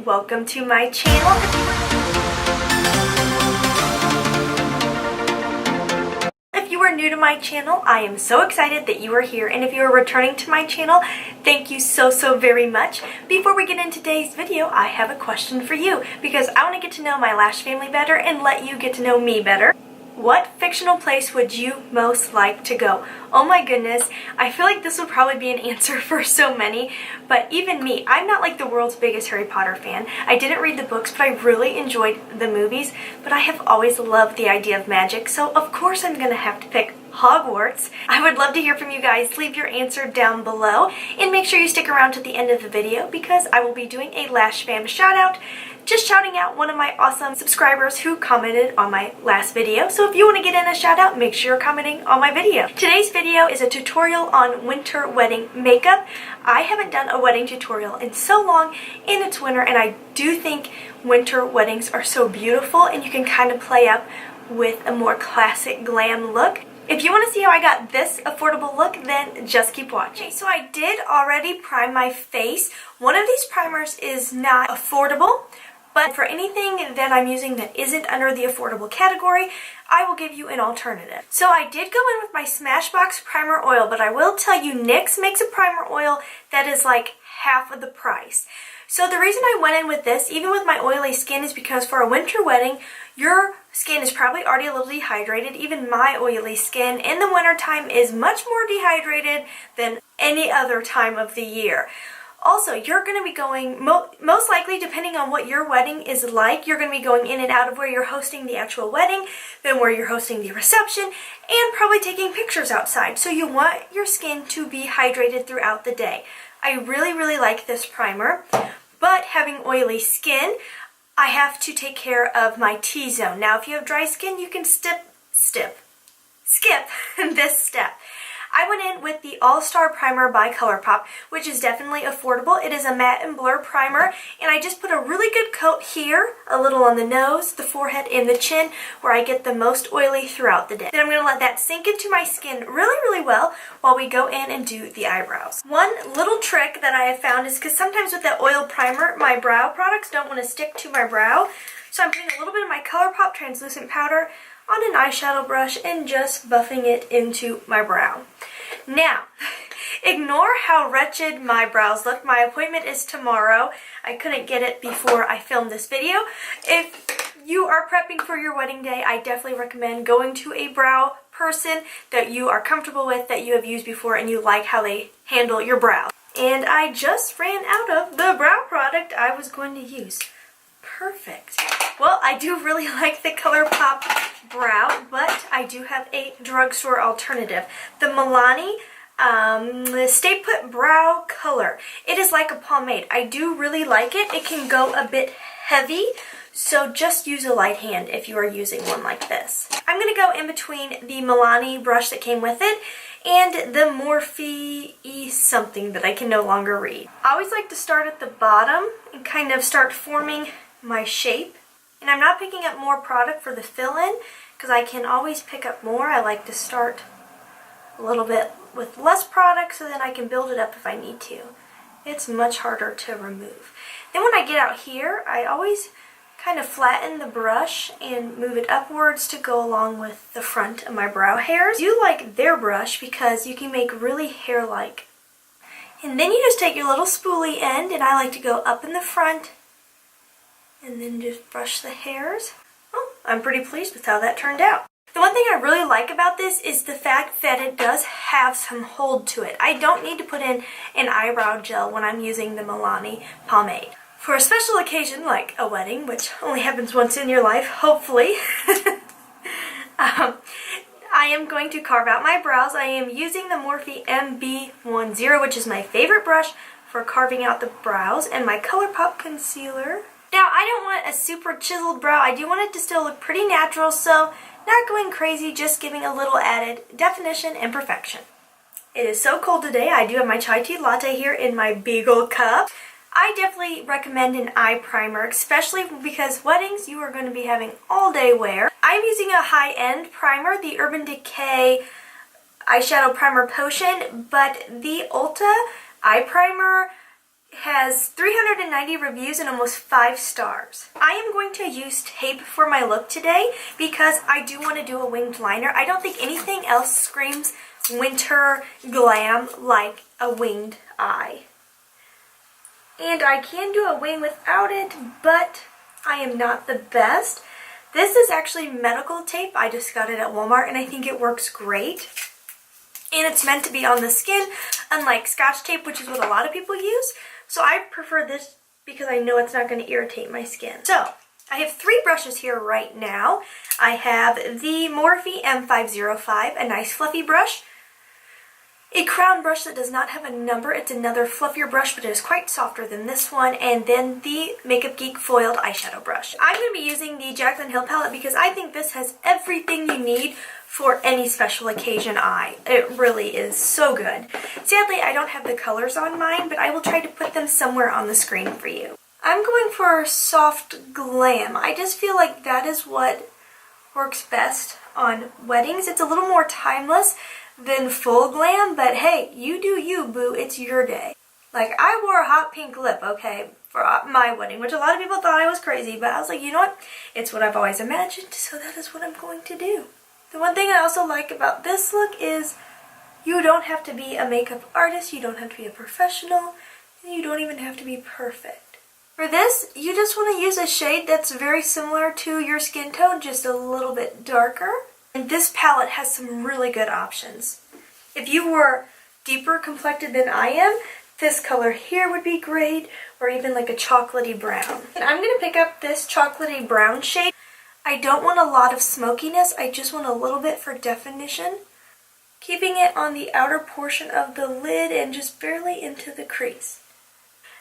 welcome to my channel. If you are new to my channel, I am so excited that you are here, and if you are returning to my channel, thank you so very much. Before we get into today's video, I have a question for you because I want to get to know my Lash family better and let you get to know me better. What fictional place would you most like to go? Oh my goodness, I feel like this would probably be an answer for so many, but even me, I'm not like the world's biggest Harry Potter fan. I didn't read the books, but I really enjoyed the movies, but I have always loved the idea of magic, so of course I'm gonna have to pick Hogwarts. I would love to hear from you guys. Leave your answer down below, and make sure you stick around to the end of the video because I will be doing a Lash fam shout out. Just shouting out one of my awesome subscribers who commented on my last video. So if you want to get in a shout out, make sure you're commenting on my video. Today's video is a tutorial on winter wedding makeup. I haven't done a wedding tutorial in so long, and it's winter, and I do think winter weddings are so beautiful, and you can kind of play up with a more classic glam look. If you want to see how I got this affordable look, then just keep watching. Okay, so I did already prime my face. One of these primers is not affordable, but for anything that I'm using that isn't under the affordable category, I will give you an alternative. So I did go in with my Smashbox primer oil, but I will tell you NYX makes a primer oil that is like half of the price. So the reason I went in with this, even with my oily skin, is because for a winter wedding, your skin is probably already a little dehydrated. Even my oily skin in the wintertime is much more dehydrated than any other time of the year. Also, you're going to be going, most likely, depending on what your wedding is like, you're going to be going in and out of where you're hosting the actual wedding, then where you're hosting the reception, and probably taking pictures outside. So you want your skin to be hydrated throughout the day. I really like this primer, but having oily skin, I have to take care of my T-zone. Now, if you have dry skin, you can skip this step. I went in with the All-Star Primer by ColourPop, which is definitely affordable. It is a matte and blur primer, and I just put a really good coat here, a little on the nose, the forehead, and the chin, where I get the most oily throughout the day. Then I'm going to let that sink into my skin really well while we go in and do the eyebrows. One little trick that I have found is because sometimes with that oil primer, my brow products don't want to stick to my brow, so I'm putting a little bit of my ColourPop translucent powder on an eyeshadow brush and just buffing it into my brow. Now, ignore how wretched my brows look. My appointment is tomorrow. I couldn't get it before I filmed this video. If you are prepping for your wedding day, I definitely recommend going to a brow person that you are comfortable with, that you have used before, and you like how they handle your brows. And I just ran out of the brow product I was going to use. Perfect. Well, I do really like the ColourPop brow, but I do have a drugstore alternative. The Milani Stay Put Brow Color. It is like a pomade. I do really like it. It can go a bit heavy, so just use a light hand if you are using one like this. I'm going to go in between the Milani brush that came with it and the Morphe something that I can no longer read. I always like to start at the bottom and kind of start forming my shape. And I'm not picking up more product for the fill-in because I can always pick up more. I like to start a little bit with less product so then I can build it up if I need to. It's much harder to remove. Then when I get out here, I always kind of flatten the brush and move it upwards to go along with the front of my brow hairs. I do like their brush because you can make really hair-like. And then you just take your little spoolie end, and I like to go up in the front and then just brush the hairs. Oh, I'm pretty pleased with how that turned out. The one thing I really like about this is the fact that it does have some hold to it. I don't need to put in an eyebrow gel when I'm using the Milani pomade. For a special occasion like a wedding, which only happens once in your life, hopefully, I am going to carve out my brows. I am using the Morphe MB10, which is my favorite brush for carving out the brows, and my ColourPop concealer. Now, I don't want a super chiseled brow. I do want it to still look pretty natural, so not going crazy, just giving a little added definition and perfection. It is so cold today. I do have my chai tea latte here in my Beagle cup. I definitely recommend an eye primer, especially because weddings you are going to be having all day wear. I'm using a high-end primer, the Urban Decay eyeshadow primer potion, but the Ulta eye primer has 390 reviews and almost 5 stars. I am going to use tape for my look today because I do want to do a winged liner. I don't think anything else screams winter glam like a winged eye. And I can do a wing without it, but I am not the best. This is actually medical tape. I just got it at Walmart and I think it works great. And it's meant to be on the skin, unlike Scotch tape, which is what a lot of people use. So I prefer this because I know it's not going to irritate my skin. So I have 3 brushes here right now. I have the Morphe M505, a nice fluffy brush. A crown brush that does not have a number. It's another fluffier brush, but it is quite softer than this one. And then the Makeup Geek foiled eyeshadow brush. I'm going to be using the Jaclyn Hill palette because I think this has everything you need for any special occasion eye. It really is so good. Sadly, I don't have the colors on mine, but I will try to put them somewhere on the screen for you. I'm going for soft glam. I just feel like that is what works best on weddings. It's a little more timeless than full glam, but hey, you do you, boo. It's your day. Like, I wore a hot pink lip, okay, for my wedding, which a lot of people thought I was crazy, but I was like, you know what? It's what I've always imagined, so that is what I'm going to do. The one thing I also like about this look is you don't have to be a makeup artist, you don't have to be a professional, and you don't even have to be perfect. For this, you just want to use a shade that's very similar to your skin tone, just a little bit darker. And this palette has some really good options. If you were deeper complected than I am, this color here would be great, or even like a chocolatey brown. And I'm going to pick up this chocolatey brown shade. I don't want a lot of smokiness, I just want a little bit for definition. Keeping it on the outer portion of the lid and just barely into the crease.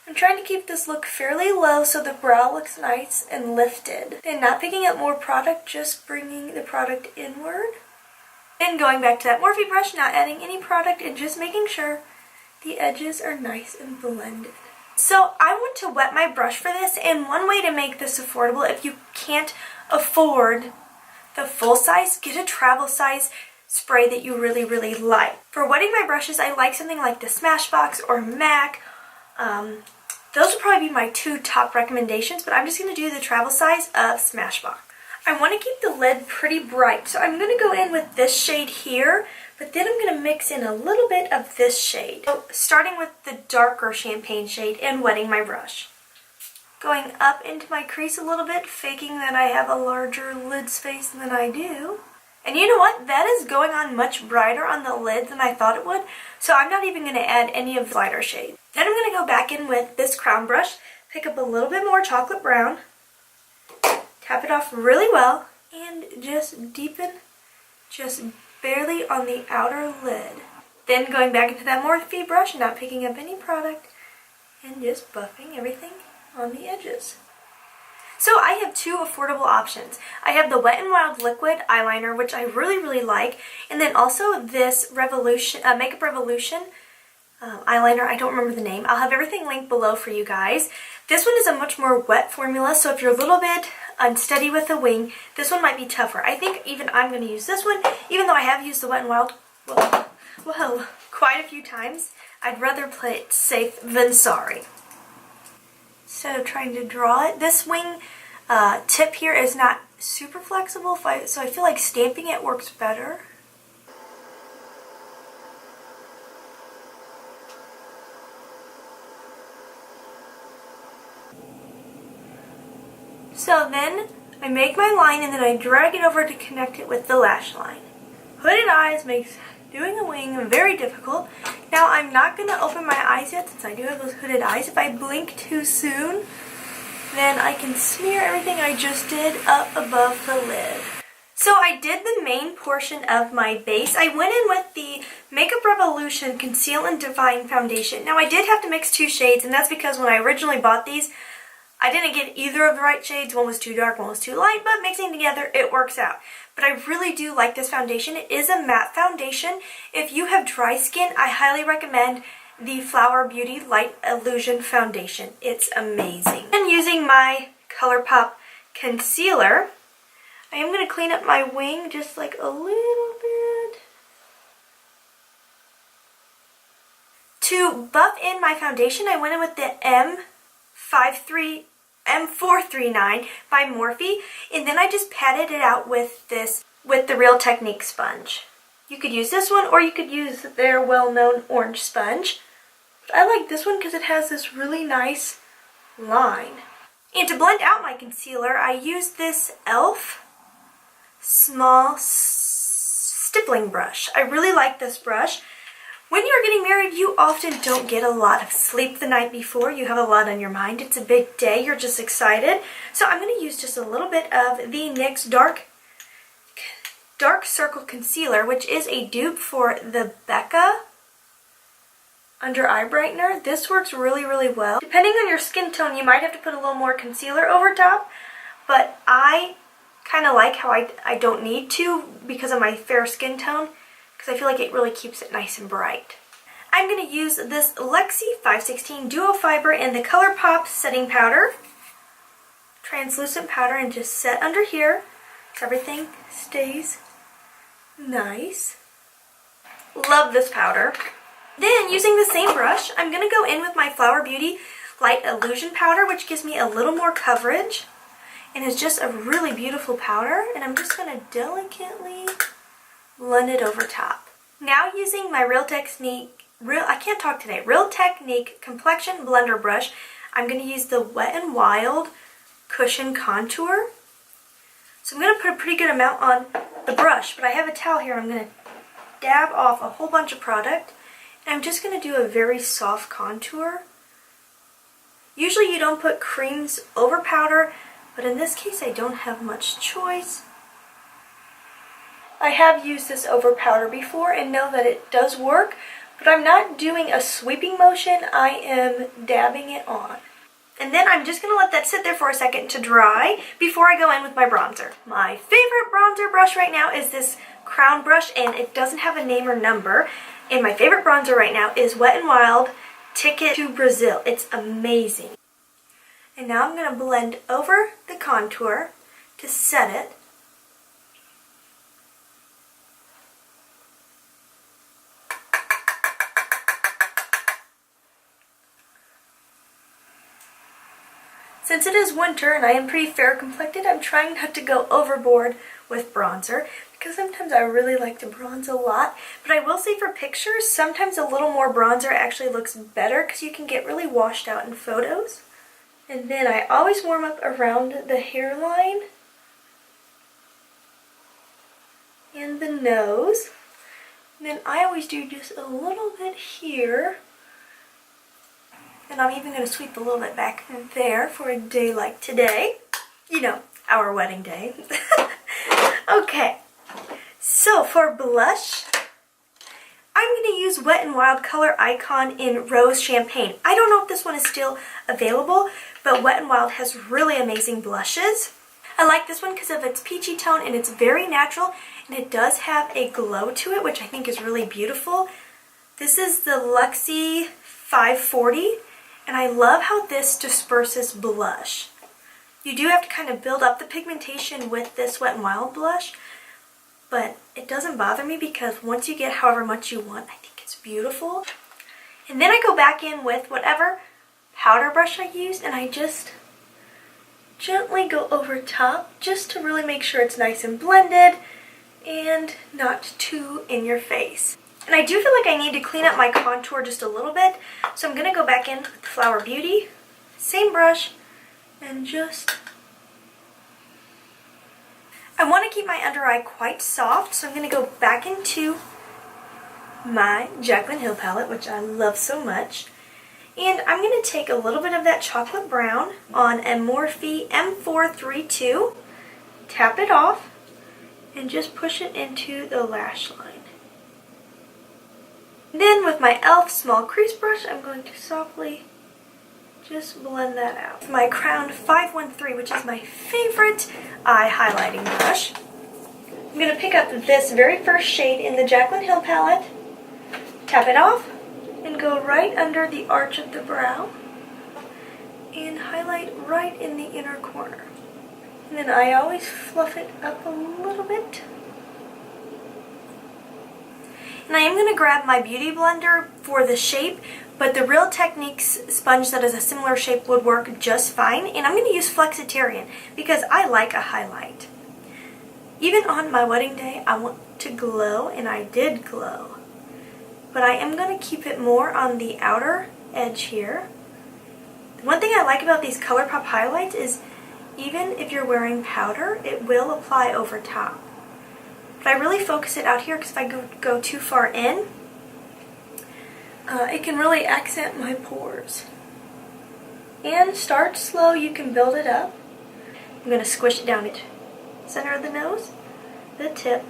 I'm trying to keep this look fairly low so the brow looks nice and lifted. And not picking up more product, just bringing the product inward. And going back to that Morphe brush, not adding any product and just making sure the edges are nice and blended. So I want to wet my brush for this, and one way to make this affordable, if you can't afford the full size, get a travel size spray that you really, really like. For wetting my brushes, I like something like the Smashbox or MAC. Those would probably be my 2 top recommendations, but I'm just going to do the travel size of Smashbox. I want to keep the lid pretty bright, so I'm going to go in with this shade here, but then I'm going to mix in a little bit of this shade. So starting with the darker champagne shade and wetting my brush. Going up into my crease a little bit, faking that I have a larger lid space than I do. And you know what? That is going on much brighter on the lid than I thought it would, so I'm not even going to add any of the lighter shade. Then I'm going to go back in with this crown brush, pick up a little bit more chocolate brown, tap it off really well, and just deepen just barely on the outer lid. Then going back into that Morphe brush, not picking up any product, and just buffing everything on the edges. So I have 2 affordable options. I have the Wet n Wild liquid eyeliner, which I really, really like, and then also this Makeup Revolution eyeliner. I don't remember the name. I'll have everything linked below for you guys. This one is a much more wet formula, so if you're a little bit unsteady with the wing, this one might be tougher. I think even I'm going to use this one, even though I have used the Wet n Wild, well, quite a few times. I'd rather play it safe than sorry. So trying to draw it. This wing tip here is not super flexible, so I feel like stamping it works better. So then I make my line and then I drag it over to connect it with the lash line. Hooded eyes makes doing a wing very difficult. Now I'm not going to open my eyes yet since I do have those hooded eyes. If I blink too soon, then I can smear everything I just did up above the lid. So I did the main portion of my base. I went in with the Makeup Revolution Conceal and Define Foundation. Now I did have to mix 2 shades, and that's because when I originally bought these, I didn't get either of the right shades. One was too dark, one was too light, but mixing together, it works out. But I really do like this foundation. It is a matte foundation. If you have dry skin, I highly recommend the Flower Beauty Light Illusion Foundation. It's amazing. And using my ColourPop concealer, I am going to clean up my wing just like a little bit. To buff in my foundation, I went in with the M439 by Morphe, and then I just patted it out with the Real Technique sponge. You could use this one, or you could use their well-known orange sponge. But I like this one because it has this really nice line. And to blend out my concealer, I used this e.l.f. small stippling brush. I really like this brush. When you're getting married, you often don't get a lot of sleep the night before. You have a lot on your mind. It's a big day. You're just excited. So I'm going to use just a little bit of the NYX Dark Circle Concealer, which is a dupe for the Becca Under Eye Brightener. This works really, really well. Depending on your skin tone, you might have to put a little more concealer over top, but I kind of like how I don't need to because of my fair skin tone, because I feel like it really keeps it nice and bright. I'm going to use this Lexi 516 Duo Fiber and the ColourPop Setting Powder, translucent powder, and just set under here so everything stays nice. Love this powder. Then, using the same brush, I'm going to go in with my Flower Beauty Light Illusion Powder, which gives me a little more coverage and is just a really beautiful powder, and I'm just going to delicately blend it over top. Now, using my Real Technique Complexion Blender Brush, I'm going to use the Wet n Wild Cushion Contour. So I'm going to put a pretty good amount on the brush, but I have a towel here. I'm going to dab off a whole bunch of product, and I'm just going to do a very soft contour. Usually you don't put creams over powder, but in this case I don't have much choice. I have used this over powder before and know that it does work, but I'm not doing a sweeping motion. I am dabbing it on. And then I'm just going to let that sit there for a second to dry before I go in with my bronzer. My favorite bronzer brush right now is this Crown brush, and it doesn't have a name or number. And my favorite bronzer right now is Wet n Wild Ticket to Brazil. It's amazing. And now I'm going to blend over the contour to set it. Since it is winter and I am pretty fair complected, I'm trying not to go overboard with bronzer because sometimes I really like to bronze a lot. But I will say for pictures, sometimes a little more bronzer actually looks better because you can get really washed out in photos. And then I always warm up around the hairline and the nose. And then I always do just a little bit here. And I'm even going to sweep a little bit back there for a day like today. You know, our wedding day. Okay, so for blush, I'm going to use Wet n Wild Color Icon in Rose Champagne. I don't know if this one is still available, but Wet n Wild has really amazing blushes. I like this one because of its peachy tone, and it's very natural, and it does have a glow to it, which I think is really beautiful. This is the Luxie 540. And I love how this disperses blush. You do have to kind of build up the pigmentation with this Wet n Wild blush, but it doesn't bother me because once you get however much you want, I think it's beautiful. And then I go back in with whatever powder brush I used, and I just gently go over top just to really make sure it's nice and blended and not too in your face. And I do feel like I need to clean up my contour just a little bit, so I'm going to go back in with Flower Beauty, same brush, and just... I want to keep my under eye quite soft, so I'm going to go back into my Jaclyn Hill palette, which I love so much. And I'm going to take a little bit of that chocolate brown on a Morphe M432, tap it off, and just push it into the lash line. Then with my e.l.f. small crease brush, I'm going to softly just blend that out. With my Crown 513, which is my favorite eye highlighting brush, I'm going to pick up this very first shade in the Jaclyn Hill palette, tap it off, and go right under the arch of the brow, and highlight right in the inner corner. And then I always fluff it up a little bit. And I am going to grab my beauty blender for the shape, but the Real Techniques sponge that is a similar shape would work just fine. And I'm going to use Flexitarian because I like a highlight. Even on my wedding day, I want to glow, and I did glow. But I am going to keep it more on the outer edge here. One thing I like about these ColourPop highlights is even if you're wearing powder, it will apply over top. But I really focus it out here because if I go too far in, it can really accent my pores. And start slow, you can build it up. I'm going to squish it down at center of the nose, the tip.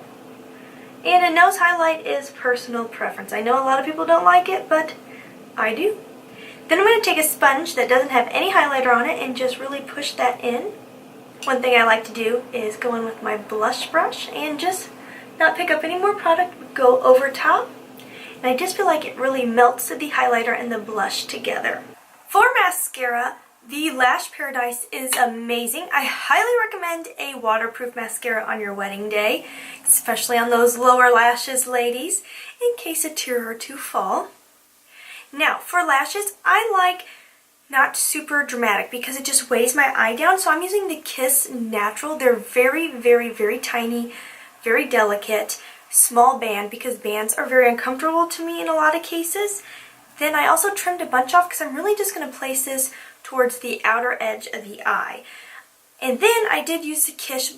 And a nose highlight is personal preference. I know a lot of people don't like it, but I do. Then I'm going to take a sponge that doesn't have any highlighter on it and just really push that in. One thing I like to do is go in with my blush brush and just not pick up any more product, go over top. And I just feel like it really melts the highlighter and the blush together. For mascara, the Lash Paradise is amazing. I highly recommend a waterproof mascara on your wedding day, especially on those lower lashes, ladies, in case a tear or two fall. Now, for lashes, I like not super dramatic because it just weighs my eye down, so I'm using the Kiss Natural. They're very, very, very tiny, very delicate, small band because bands are very uncomfortable to me in a lot of cases. Then I also trimmed a bunch off because I'm really just going to place this towards the outer edge of the eye. And then I did use the Kiss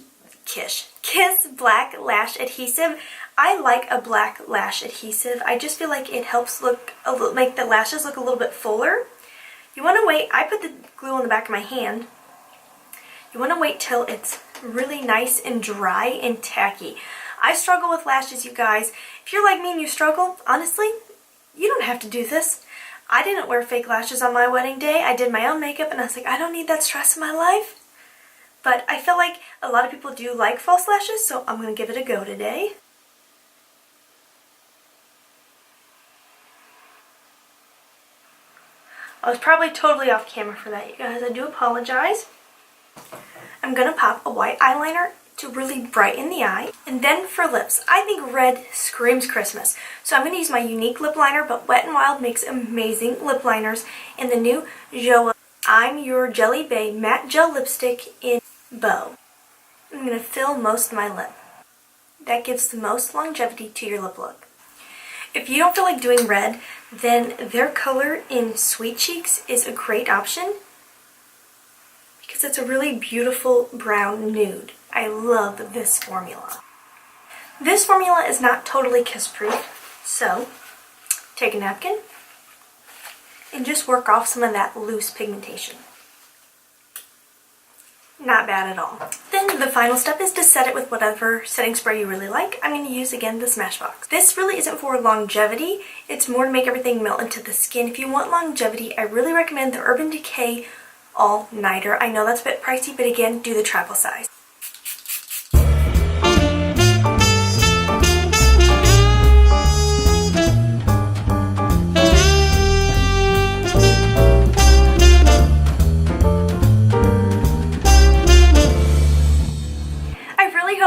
Black Lash Adhesive. I like a black lash adhesive. I just feel like it helps make the lashes look a little bit fuller. You want to wait, I put the glue on the back of my hand. You want to wait till it's really nice and dry and tacky. I struggle with lashes, you guys. If you're like me and you struggle, honestly, you don't have to do this. I didn't wear fake lashes on my wedding day. I did my own makeup and I was like, I don't need that stress in my life. But I feel like a lot of people do like false lashes, so I'm going to give it a go today. I was probably totally off camera for that, you guys. I do apologize. I'm going to pop a white eyeliner to really brighten the eye. And then for lips, I think red screams Christmas. So I'm going to use my unique lip liner, but Wet n Wild makes amazing lip liners in the new Joa I'm Your Jelly Bae Matte Gel Lipstick in Bow. I'm going to fill most of my lip. That gives the most longevity to your lip look. If you don't feel like doing red, then their color in Sweet Cheeks is a great option because it's a really beautiful brown nude. I love this formula. This formula is not totally kiss-proof, so take a napkin and just work off some of that loose pigmentation. Not bad at all. Then the final step is to set it with whatever setting spray you really like. I'm going to use, again, the Smashbox. This really isn't for longevity. It's more to make everything melt into the skin. If you want longevity, I really recommend the Urban Decay All Nighter. I know that's a bit pricey, but again, do the travel size.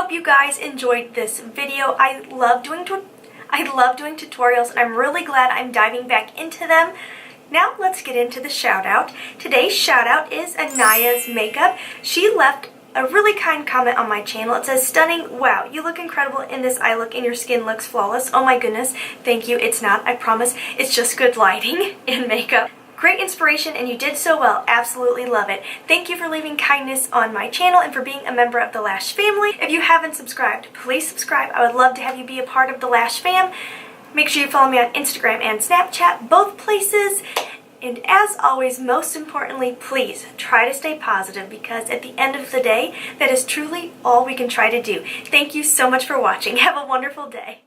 You guys enjoyed this video. I love doing tutorials, and I'm really glad I'm diving back into them. Now let's get into the shout out. Today's shout out is Anaya's Makeup. She left a really kind comment on my channel. It says, "Stunning, wow, you look incredible in this eye look and your skin looks flawless." Oh my goodness, thank you. It's not, I promise. It's just good lighting and makeup. Great inspiration, and you did so well. Absolutely love it. Thank you for leaving kindness on my channel and for being a member of the Lash family. If you haven't subscribed, please subscribe. I would love to have you be a part of the Lash fam. Make sure you follow me on Instagram and Snapchat, both places. And as always, most importantly, please try to stay positive because at the end of the day, that is truly all we can try to do. Thank you so much for watching. Have a wonderful day.